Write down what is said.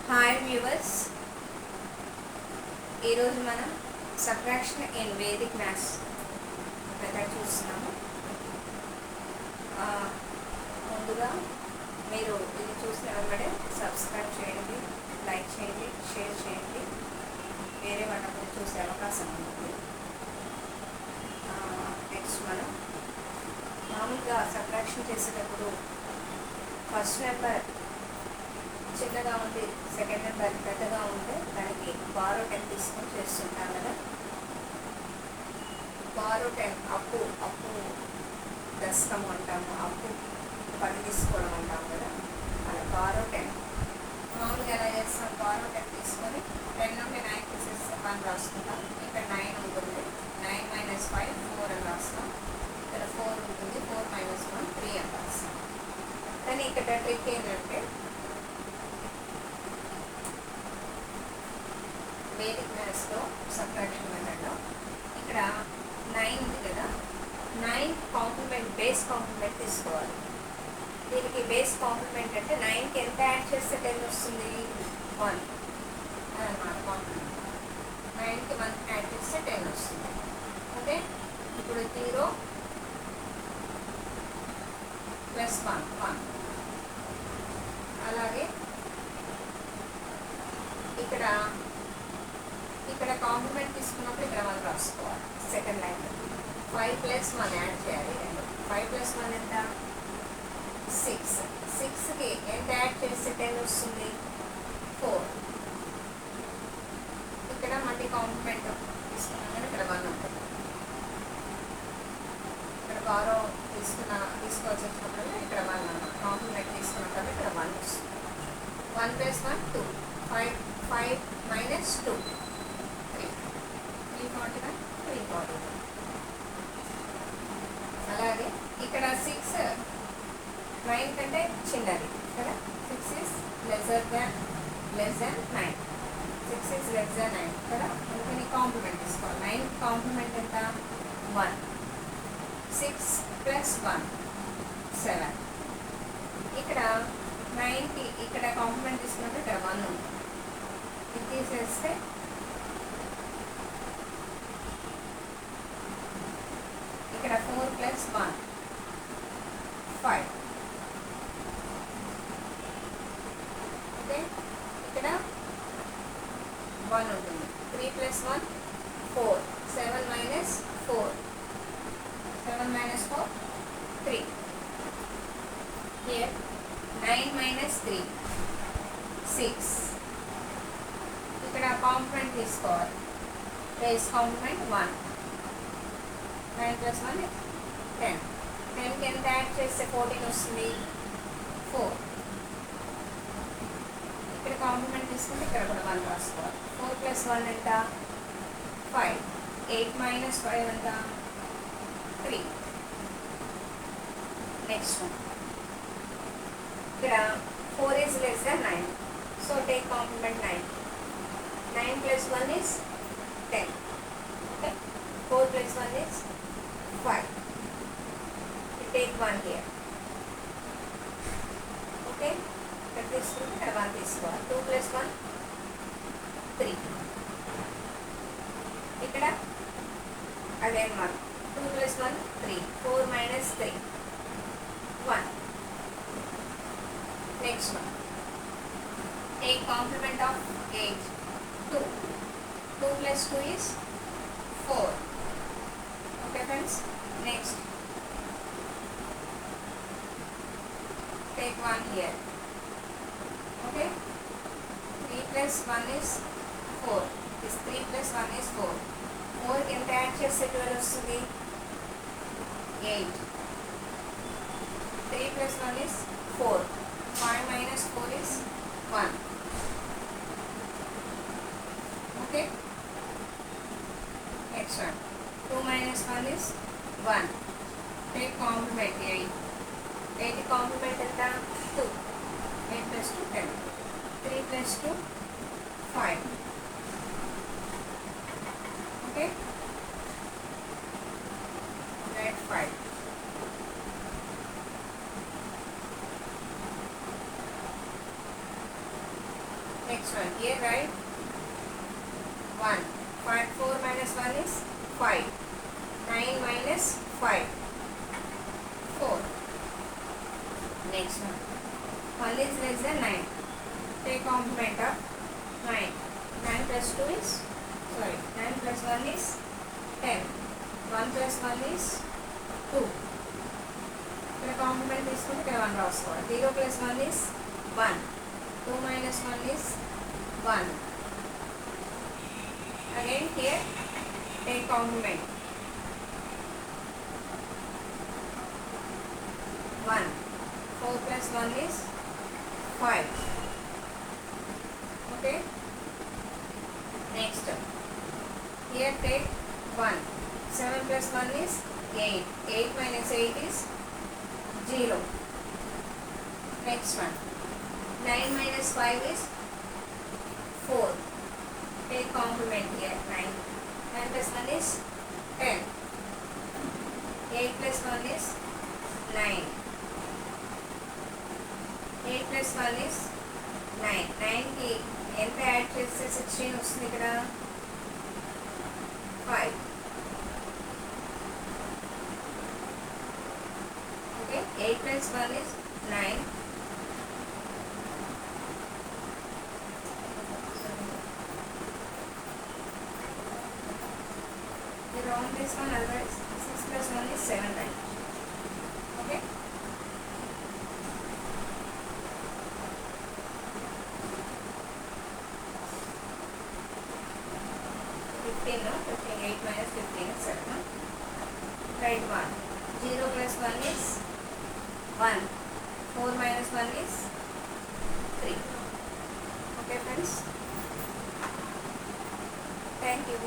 Hi viewers, ఈరోజు మనం subtraction in Vedic maths method చూస్తున్నాము. ముందుగా మీరు ఇది చూసిన వెంబడే సబ్స్క్రైబ్ చేయండి, లైక్ చేయండి, షేర్ చేయండి. వేరే వాళ్ళకి చూసే అవకాశం ఉంటుంది. నెక్స్ట్ మనం మామూలుగా సబ్ట్రాక్షన్ చేసేటప్పుడు ఫస్ట్ నెంబర్ చిన్నగా ఉంది, సెకండ్ నెంబర్ పెద్దగా ఉంటే దానికి బారో 10 తీసుకొని చేస్తుంటాం కదా. బారో 10 అప్పు దశకము అంటాము, అప్పు 10 తీసుకోవడం అంటాం కదా. అలా బారో 10 మామూలుగా ఎలా చేస్తాం, బారో 10 తీసుకొని 10 నుండి 9 తీసేస్తే 1 రాసుకుంటాం. ఇక్కడ 9 ఉంటుంది, 9 - 5 4 అని రాస్తాం. ఇక్కడ 4 ఉంటుంది, 4 - 1 3 అని రాస్తాం. కానీ ఇక్కడ ట్రిక్ ఏంటంటే వేదిక్ మ్యాథ్స్లో సబ్ట్రాక్షన్ మెథడ్లో ఇక్కడ 9 ఉంది కదా, 9 కాంప్లిమెంట్ బేస్ కాంప్లిమెంట్ తీసుకోవాలి. దీనికి బేస్ కాంప్లిమెంట్ అంటే 9కి ఎంత యాడ్ చేస్తే 10 వస్తుంది, 1 అన్నమాట. కాంప్లిమెంట్ 9కి 1 యాడ్ చేస్తే 10 వస్తుంది. ఓకే, ఇప్పుడు 0 + 1 అలాగే ఇక్కడ కాంప్లిమెంట్ తీసుకున్నప్పుడు ఇక్కడ 1 రాసుకోవాలి. సెకండ్ లైన్ 5 + 1 యాడ్ చేయాలి. 5 + 1 ఎంత, 6. 6కి ఎంత యాడ్ చేస్తే 10 వస్తుంది, 4. ఇక్కడ మళ్ళీ కాంప్లిమెంట్ తీసుకున్నాం కానీ ఇక్కడ 1 ఉంటుంది. ఇక్కడ బారో తీసుకోవాల్సి వచ్చినప్పుడు ఇక్కడ 1 అన్నమాట. కాంప్లిమెంట్ తీసుకున్నప్పుడు ఇక్కడ 1 వస్తుంది. 1 + 1 2, 5 - 2 3, 341, 341. అలాగే ఇక్కడ 6 9 కంటే చిన్నది కదా. 6 is lesser than 9. 6 is less than 9 కదా. అందుకని కాంప్లిమెంట్ తీసుకోవాలి. 9 కాంప్లిమెంట్ ఎంత, 1. 6 + 1 7. ఇక్కడ 9కి ఇక్కడ కాంప్లిమెంట్ తీసుకున్నప్పుడు ఇక్కడ 1 ఉంది. ఇది తీసేస్తే ఇక్కడ 4 + 1 5. ఓకే, ఇక్కడ 1 ఉంటుంది. 3 + 1 4, 7 - 4, 7 - 4 3. Here 9 - 3 6. ఇక్కడ కాంప్లిమెంట్ తీసుకోవాలి. Base complement 1. 9 + 1 10. 10కి ఎంత యాడ్ చేస్తే 14 వస్తుంది, 4. ఇక్కడ కాంప్లిమెంట్ తీసుకుంటే ఇక్కడ కూడా 1 రాసుకోవాలి. 4 + 1 ఎంత, 5. 8 - 5 ఎంత, 3. నెక్స్ట్ ఇక్కడ 4 is less than 9, so take complement 9. 9 + 1 is 10. Okay, 4 + 1 is 5. You take 1 here. Okay, ఇక్కడ తీసుకుంటే ఇక్కడ 1 తీసుకోవాలి. 2 + 1 3. ఇక్కడ again 1. 2 + 1 3. 4 - 3 1. Next one, take complement of 8 2. 2 + 2 is 4. Okay friends, next take 1 here. Okay, 3 + 1 is 4. This 3 + 1 is 4. 4 ఎంత యాడ్ చేస్తే 12 వస్తుంది, 8. 3 + 1 is 4. 5 - 4 is 1. Okay, next one, 2 - 1 is 1. Take complement 8. 8 complement ఎంత, 2. 8 + 2 10. 3 + 2 5. Okay, write 5. Next one, here write 1. 4 minus 1 is 5. 9 minus 5. 4. Next one. 1 is less than 9. Take complement of 9. 9 plus 2 is, 9 plus 1 is 10. 1 plus 1 is 2. ఇక్కడ complement తీసుకుంటే ఇక్కడ 1 రాసుకోవాలి. 0 plus 1 is 1. 2 minus 1 is 1. Again here take complement. 1. 4 plus 1 is 5. Okay. Next here take 1. 7 plus 1 is 8. 8 minus 8 is 0. Next one. 9 minus 5 is 4. Take complement here. 9. 9 plus 1 is 10. 8 plus 1 is 9. 8 plus 1 is 9. 9 కి ఎంత add చేస్తే 16 వస్తుంది ఇక్కడ? 5. Okay. 8 plus 1 is 9. You round this one, otherwise 6 plus 1 is 7, right? Okay. No? 15, 8 minus 15 is 7. No? Write 1. 0 plus 1 is 1. 4 minus 1 is 3. Okay friends? Thank you.